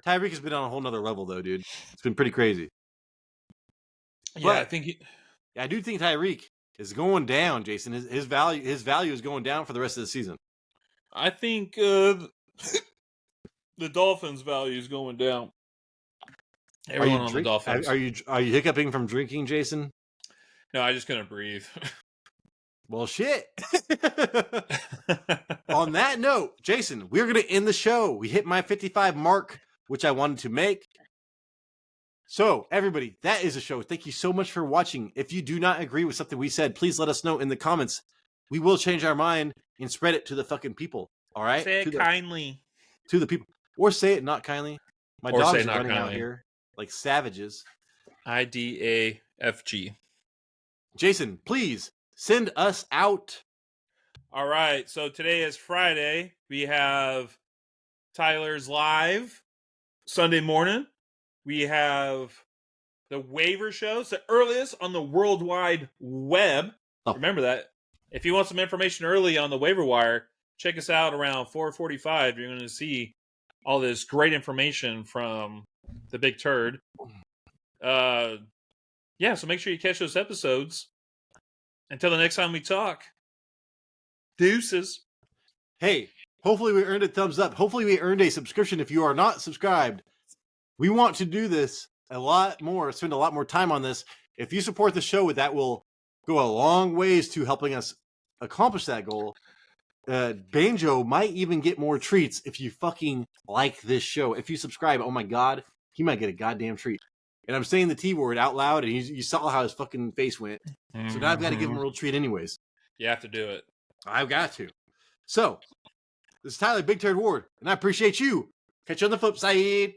Tyreek. Has been on a whole nother level though, dude. It's been pretty crazy. Yeah, But I think I do think Tyreek is going down, Jason. His value is going down for the rest of the season. I think the Dolphins' value is going down. Everyone on the Dolphins. Are you hiccuping from drinking, Jason? No, I just couldn't breathe. Well, shit. On that note, Jason, we're going to end the show. We hit my 55 mark, which I wanted to make. So, everybody, that is a show. Thank you so much for watching. If you do not agree with something we said, please let us know in the comments. We will change our mind and spread it to the fucking people. All right? Say it kindly. To the people. Or say it not kindly. My dogs are running out here like savages. IDAFG. Jason, please send us out. All right. So today is Friday. We have Tyler's live Sunday morning. We have the waiver show. It's the earliest on the World Wide Web. Oh. Remember that. If you want some information early on the waiver wire, check us out around 4:45. You're going to see all this great information from the Big Turd. Yeah, so make sure you catch those episodes. Until the next time we talk, deuces. Hey, hopefully we earned a thumbs up. Hopefully we earned a subscription if you are not subscribed. We want to do this a lot more, spend a lot more time on this. If you support the show, that will go a long ways to helping us accomplish that goal. Banjo might even get more treats if you fucking like this show. If you subscribe, oh my God, he might get a goddamn treat. And I'm saying the T word out loud, and you saw how his fucking face went. So now I've got to give him a real treat anyways. You have to do it. I've got to. So, this is Tyler Big Turd Ward, and I appreciate you. Catch you on the flip side.